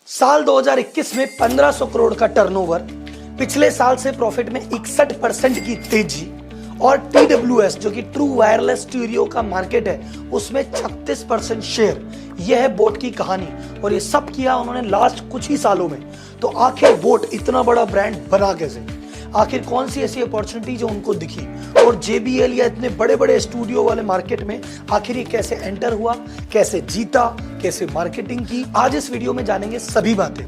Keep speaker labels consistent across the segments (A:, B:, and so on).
A: साल 2021 में 1500 करोड़ का टर्नओवर, पिछले साल से प्रॉफिट में 61% की तेजी और TWS जो कि ट्रू वायरलेस स्टीरियो का मार्केट है उसमें 36% शेयर। यह है बोट की कहानी और ये सब किया उन्होंने लास्ट कुछ ही सालों में। तो आखिर बोट इतना बड़ा ब्रांड बना कैसे, आखिर कौन सी ऐसी अपॉर्चुनिटी जो उनको दिखी, और JBL या इतने बड़े बड़े स्टूडियो वाले मार्केट में आखिर ये कैसे एंटर हुआ, कैसे जीता, कैसे मार्केटिंग की, आज इस वीडियो में जानेंगे सभी बातें।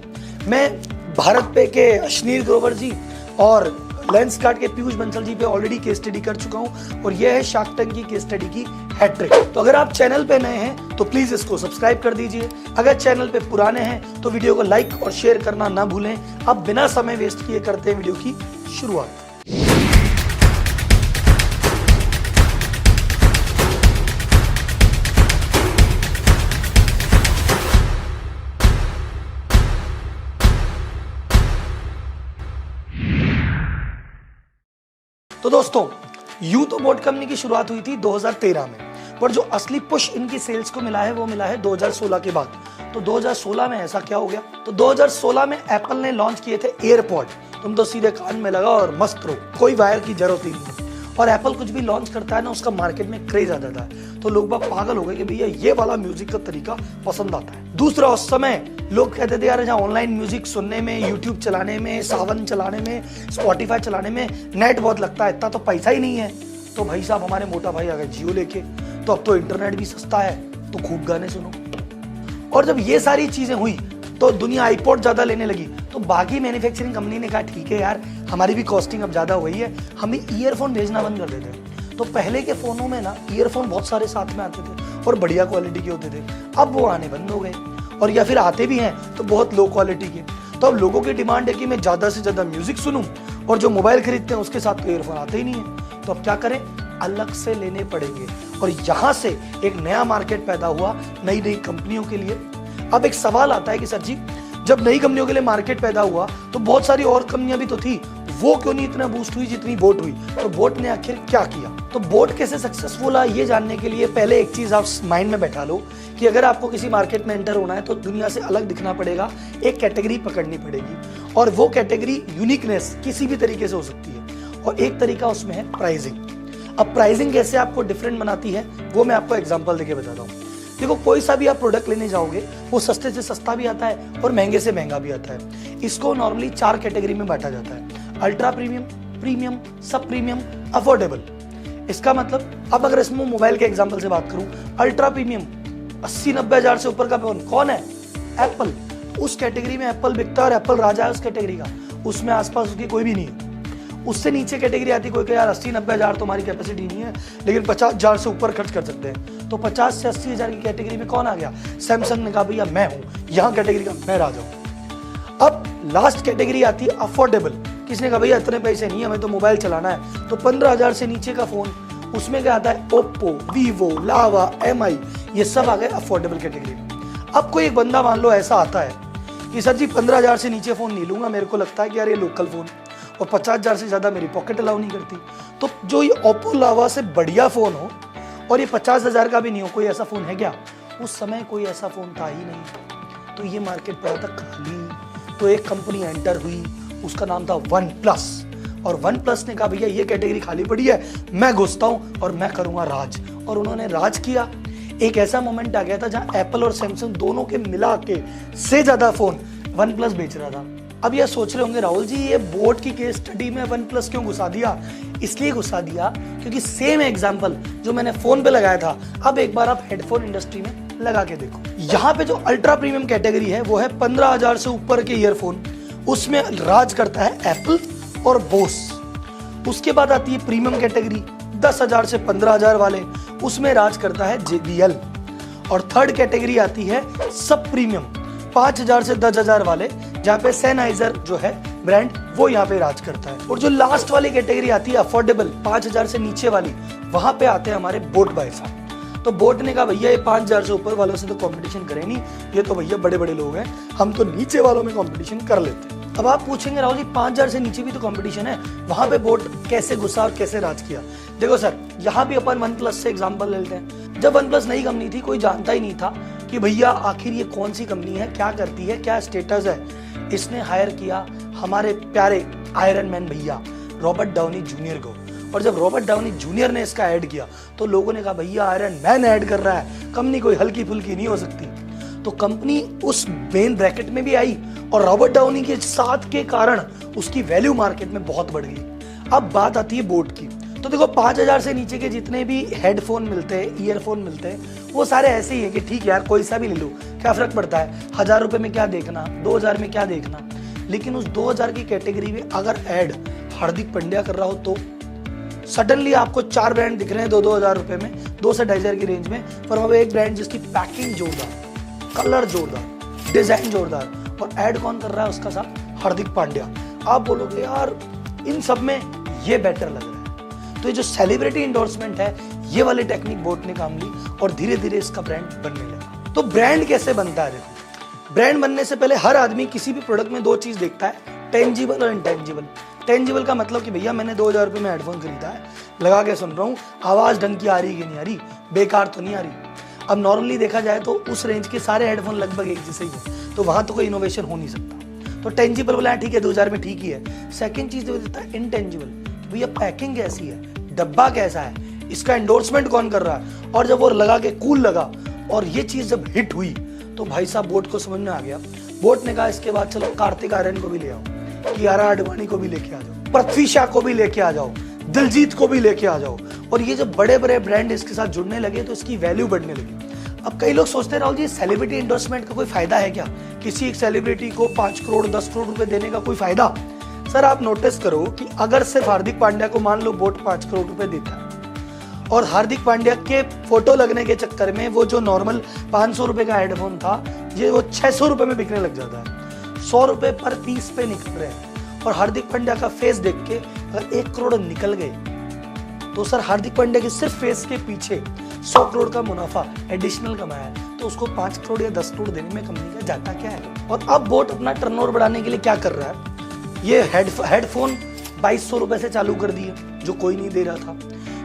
A: मैं भारत पे के अश्नीर ग्रोवर जी और लेंसकार्ट के पीयूष बंसल जी पे ऑलरेडी केस स्टडी कर चुका हूं और यह है शार्क टैंक की केस स्टडी की हैट्रिक। तो अगर आप चैनल पे नए हैं तो प्लीज इसको सब्सक्राइब कर दीजिए। अगर चैनल पे पुराने हैं तो वीडियो को लाइक और शेयर करना ना भूलें। अब बिना समय वेस्ट किए करते हैं वीडियो की शुरुआत। तो दोस्तों, यूं तो बोट कंपनी की शुरुआत हुई थी 2013 में, पर जो असली पुश इनकी सेल्स को मिला है वो मिला है 2016 के बाद। तो 2016 में ऐसा क्या हो गया? तो 2016 में एप्पल ने लॉन्च किए थे एयरपॉड। तुम तो सीधे कान में लगाओ और मस्त रहो, कोई वायर की जरूरत ही नहीं। और एप्पल कुछ भी लॉन्च करता है ना, उसका मार्केट में क्रेज आ जाता है। तो लोग बाग पागल हो गए कि भैया ये वाला म्यूजिक का तरीका पसंद आता है। दूसरा, उस समय लोग कहते थे यार जहाँ ऑनलाइन म्यूजिक सुनने में, यूट्यूब चलाने में, सावन चलाने में, स्पॉटिफाई चलाने में नेट बहुत लगता है, इतना तो पैसा ही नहीं है। तो भाई साहब हमारे मोटा भाई आ गए जियो लेके, तो अब तो इंटरनेट भी सस्ता है, तो खूब गाने सुनो। और जब ये सारी चीजें हुई तो दुनिया आईपॉड ज्यादा लेने लगी। तो बाकी मैन्युफैक्चरिंग कंपनी ने कहा ठीक है यार, हमारी भी कॉस्टिंग अब ज्यादा हो गई है, हम भी ईयरफोन भेजना बंद कर देते हैं। तो पहले के फोनों में ना ईयरफोन बहुत सारे साथ में आते थे और बढ़िया क्वालिटी के होते थे। अब वो आने बंद हो गए, और या फिर आते भी हैं तो बहुत लो क्वालिटी के। तो अब लोगों की डिमांड है कि मैं ज्यादा से ज्यादा म्यूजिक सुनूं, और जो मोबाइल खरीदते हैं उसके साथ तो ईयरफोन आते ही नहीं है। तो अब क्या करें, अलग से लेने पड़ेंगे। और यहां से एक नया मार्केट पैदा हुआ नई नई कंपनियों के लिए। अब एक सवाल आता है कि सर जी, जब नई कंपनियों के लिए मार्केट पैदा हुआ तो बहुत सारी और कंपनियां भी तो थी, वो क्यों नहीं इतना बूस्ट हुई जितनी बोट हुई? तो बोट ने आखिर क्या किया? तो बोट कैसे सक्सेसफुल है ये जानने के लिए पहले एक चीज आप माइंड में बैठा लो कि अगर आपको किसी मार्केट में एंटर होना है तो दुनिया से अलग दिखना पड़ेगा, एक कैटेगरी पकड़नी पड़ेगी, और वो कैटेगरी यूनिकनेस किसी भी तरीके से हो सकती है। और एक तरीका उसमें है प्राइसिंग। अब प्राइसिंग कैसे आपको डिफरेंट बनाती है वो मैं आपको एग्जांपल देके बताता हूँ। देखो, कोई सा भी आप प्रोडक्ट लेने जाओगे वो सस्ते से सस्ता भी आता है और महंगे से महंगा भी आता है। इसको नॉर्मली 4 कैटेगरी में बांटा जाता है: अल्ट्रा प्रीमियम, प्रीमियम, सब प्रीमियम, अफोर्डेबल। इसका मतलब अब अगर इसमें मोबाइल के एग्जांपल से बात करूं, अल्ट्रा प्रीमियम 80-90 हजार से ऊपर का फोन कौन है? एप्पल। उस कैटेगरी में एप्पल बिकता है और एप्पल राजा है उस कैटेगरी का, उसमें आसपास उसकी कोई भी नहीं है। उससे नीचे कैटेगरी आती है, कोई यार 80-90 हजार तो हमारी कैपेसिटी नहीं है, लेकिन 50 हजार से ऊपर खर्च कर सकते हैं। तो 50 से 80 हजार की कैटेगरी में कौन आ गया? सैमसंग ने कहा भैया मैं हूं यहाँ कैटेगरी का, मैं राजा हूं। अब लास्ट कैटेगरी आती है अफोर्डेबल। किसने कहा भैया इतने पैसे नहीं, हमें तो मोबाइल चलाना है, तो 15 हजार से नीचे का फोन, उसमें क्या आता है? ओप्पो, वीवो, लावा, MI, ये सब आ गए अफोर्डेबल कैटेगरी में। अब कोई एक बंदा मान लो ऐसा आता है कि सर जी 15 हजार से नीचे फोन नहीं लूंगा, मेरे को लगता है कि यार ये लोकल फोन, और 50 हजार से ज्यादा मेरी पॉकेट अलाउ नहीं करती। तो जो ये ओप्पो लावा से बढ़िया फोन हो और ये 50 हजार का भी नहीं हो, कोई ऐसा फोन है क्या? उस समय कोई ऐसा फोन था ही नहीं। तो ये मार्केट पड़ा था खाली। तो एक कंपनी एंटर हुई, उसका नाम था वन प्लस, और वन प्लस ने कहा भैया ये कैटेगरी खाली पड़ी है, मैं घुसता हूं और मैं करूंगा राज। और उन्होंने राज किया। एक ऐसा मोमेंट आ गया था जहां एप्पल और सैमसंग दोनों के मिला के से ज्यादा फोन वन प्लस बेच रहा था। अब ये सोच रहे होंगे राहुल जी ये बोट की केस स्टडी में वन प्लस क्यों घुसा दिया? इसलिए घुसा दिया क्योंकि सेम एग्जांपल जो मैंने फोन पे लगाया था, अब एक बार आप हेडफोन इंडस्ट्री में लगा के देखो। यहाँ पे जो अल्ट्रा प्रीमियम कैटेगरी है वो है 15 हजार से ऊपर के ईयरफोन, उसमें राज करता है एप्पल और बोस। उसके बाद आती है प्रीमियम कैटेगरी 10 हजार से 15 हजार वाले, उसमें राज करता है JBL। और थर्ड कैटेगरी आती है सब प्रीमियम 5 हजार से 10 हजार वाले, जहाँ पे सेनाइजर जो है ब्रांड वो यहाँ पे राज करता है। और जो लास्ट वाली कैटेगरी आती है अफोर्डेबल 5 हजार से नीचे वाली, वहां पे आते हैं हमारे बोट भाई साहब। तो बोट ने कहा भैया ये 5 हजार से ऊपर वालों से तो कंपटीशन करें नहीं, ये तो भैया बड़े बड़े लोग हैं, हम तो नीचे वालों में कंपटीशन कर लेते हैं। अब आप पूछेंगे राहुल जी 5 हजार से नीचे भी तो कंपटीशन है, वहां पे बोट कैसे घुसा और कैसे राज किया? देखो सर, यहाँ भी अपन वन प्लस से एग्जाम्पल लेते हैं। जब वन प्लस नई कंपनी थी, कोई जानता ही नहीं था कि कि भैया आखिर ये कौन सी कंपनी है, क्या करती है, क्या स्टेटस है। इसने हायर किया हमारे प्यारे आयरन मैन भैया रॉबर्ट डाउनी जूनियर को। और जब रॉबर्ट डाउनी जूनियर ने इसका ऐड किया तो लोगों ने कहा भैया आयरन मैन ऐड कर रहा है, कंपनी कोई हल्की फुल्की नहीं हो सकती। तो कंपनी उस मेन ब्रैकेट में भी आई और रॉबर्ट डाउनी के साथ के कारण उसकी वैल्यू मार्केट में बहुत बढ़ गई। अब बात आती है बोट की। तो देखो 5000 से नीचे के जितने भी हेडफोन मिलते हैं, ईयरफोन मिलते हैं, वो सारे ऐसे ही है कि ठीक है यार कोई सा भी ले लो, क्या फर्क पड़ता है, 1000 रुपए में क्या देखना, 2000 में क्या देखना। लेकिन उस 2000 की कैटेगरी में अगर ऐड हार्दिक पांड्या कर रहा हो तो सडनली आपको 4 ब्रांड दिख रहे हैं 2-2 हजार रुपए में, 2 से 2.5 की रेंज में, पर वहां एक ब्रांड जिसकी पैकिंग जोरदार, कलर जोरदार, डिजाइन जोरदार, और ऐड कौन कर रहा है उसका साथ, हार्दिक पांड्या। आप बोलोगे यार इन सब में ये बेटर लग रहा है। तो ये जो सेलिब्रिटी इंडोर्समेंट है, ये वाली टेक्निक बोट ने काम ली और धीरे धीरे इसका ब्रांड बनने लगा। तो ब्रांड कैसे बनता है? देखो, ब्रांड बनने से पहले हर आदमी किसी भी प्रोडक्ट में 2 चीज देखता है, टेंजिबल और इंटेंजिबल। टेंजिबल का मतलब कि भैया मैंने 2000 रुपए में हेडफोन खरीदा है, लगा के सुन रहा हूँ, आवाज ढंग की आ रही कि नहीं आ रही, बेकार तो नहीं आ रही। अब नॉर्मली देखा जाए तो उस रेंज के सारे हेडफोन लगभग एक जैसे ही है, तो वहां तो कोई इनोवेशन हो नहीं सकता। तो टेंजिबल बोला ठीक है 2000 में ठीक ही है। सेकंड चीज जो देता है इंटेंजिबल, भैया पैकिंग कैसी है, डब्बा कैसा है, इसका एंडोर्समेंट कौन कर रहा है। और जब वो लगा के कूल लगा और ये चीज जब हिट हुई तो भाई साहब बोट को समझ में आ गया। बोट ने कहा इसके बाद चलो कार्तिक आर्यन को भी ले आओ, कियारा आडवाणी को भी लेके आ जाओ, पृथ्वी शा को भी लेके आ जाओ, दिलजीत को भी लेके आ जाओ। और ये जब बड़े बड़े ब्रांड इसके साथ जुड़ने लगे तो इसकी वैल्यू बढ़ने लगी। अब कई लोग सोचते राहुल जी सेलिब्रिटी एंडोर्समेंट का कोई फायदा है क्या, किसी एक सेलिब्रिटी को 5 करोड़ 10 करोड़ रुपए देने का कोई फायदा? सर आप नोटिस करो कि अगर सिर्फ हार्दिक पांड्या को मान लो बोट 5 करोड़ रुपए देता है और हार्दिक पांड्या के फोटो लगने के चक्कर में वो जो नॉर्मल 500 रुपए का हेडफोन था ये वो 600 रुपए में बिकने लग जाता है, 100 रुपए पर पीस पे निकल रहे हैं। और हार्दिक पांड्या का फेस देख के अगर 1 करोड़ निकल गए तो सर हार्दिक पांड्या के सिर्फ फेस के पीछे 100 करोड़ का मुनाफा एडिशनल कमाया है, तो उसको 5 करोड़ या 10 करोड़ देने में कंपनी का जाता क्या है। और अब बोट अपना टर्नओवर बढ़ाने के लिए क्या कर रहा है, ये हेडफोन 2200 रुपए से चालू कर दिए जो कोई नहीं दे रहा था।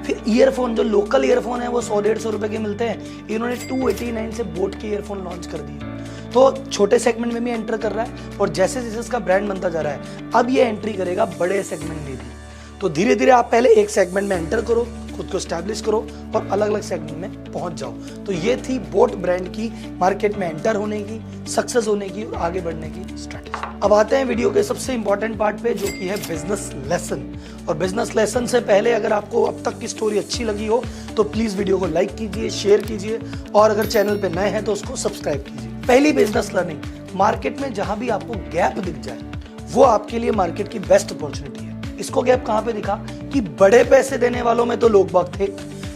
A: फिर ईयरफोन, जो लोकल ईयरफोन है वो 100-150 रुपए के मिलते हैं, इन्होंने 289 से बोट के ईयरफोन लॉन्च कर दिए। तो छोटे सेगमेंट में भी एंटर कर रहा है और जैसे जैसे इसका ब्रांड बनता जा रहा है अब ये एंट्री करेगा बड़े सेगमेंट में भी। तो धीरे धीरे आप पहले एक सेगमेंट में एंटर करो, खुद को स्टैब्लिश करो और अलग अलग सेगमेंट में पहुंच जाओ। तो ये थी बोट ब्रांड की मार्केट में एंटर होने की, सक्सेस होने की और आगे बढ़ने की स्ट्रेटेजी। अब आते हैं वीडियो के सबसे इंपॉर्टेंट पार्ट पे जो कि है बिजनेस लेसन। और बिजनेस लेसन से पहले अगर आपको अब तक की स्टोरी अच्छी लगी हो तो प्लीज वीडियो को लाइक कीजिए, शेयर कीजिए और अगर चैनल पे नए हैं तो उसको सब्सक्राइब कीजिए। पहली बिजनेस लर्निंग, मार्केट में जहां भी आपको गैप दिख जाए वो आपके लिए मार्केट की बेस्ट अपॉर्चुनिटी है। इसको गैप कहां पे दिखा कि बड़े पैसे देने वालों में तो लोग बाग थे,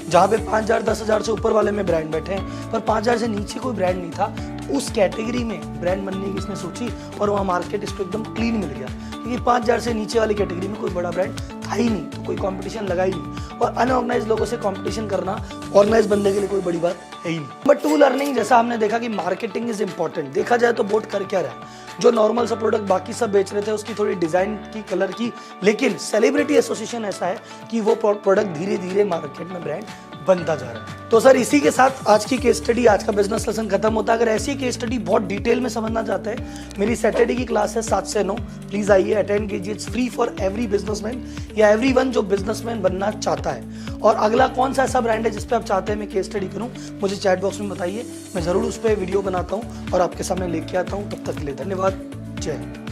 A: जहां पे 5000 10,000 से ऊपर वाले में ब्रांड बैठे हैं, पर 5000 से नीचे कोई ब्रांड नहीं था। तो उस कैटेगरी में ब्रांड बनने की इसने सोची और वहां मार्केट इसको एकदम क्लीन मिल गया, क्योंकि 5000 से नीचे वाली कैटेगरी में कोई बड़ा ब्रांड था ही नहीं, तो कोई कंपटीशन लगा ही नहीं। और अनऑर्गेनाइज लोगों से कंपटीशन करना ऑर्गेनाइज बनने के लिए कोई बड़ी बात है ही नहीं। नंबर 2 लर्निंग, जैसा हमने देखा कि मार्केटिंग इज इंपॉर्टेंट। देखा जाए तो बोट कर क्या रहा है, जो नॉर्मल सा प्रोडक्ट बाकी सब बेच रहे थे उसकी थोड़ी डिजाइन की, कलर की, लेकिन सेलिब्रिटी एसोसिएशन ऐसा है कि वो प्रोडक्ट धीरे धीरे मार्केट में ब्रांड बनता जा रहा है। तो सर इसी के साथ आज की केस स्टडी, आज का बिजनेस लेसन खत्म होता है। अगर ऐसी केस स्टडी बहुत डिटेल में समझना चाहते हैं, मेरी सैटरडे की क्लास है 7 से 9, प्लीज आइए अटेंड कीजिए। It's free for every businessman या एवरीवन जो बिजनेसमैन बनना चाहता है। और अगला कौन सा ऐसा ब्रांड है जिस पे आप चाहते हैं मैं केस स्टडी करूं, मुझे चैट बॉक्स में बताइए, मैं जरूर उस पर वीडियो बनाता हूं और आपके सामने लेके आता हूं। तब तक के लिए धन्यवाद, जय हिंद।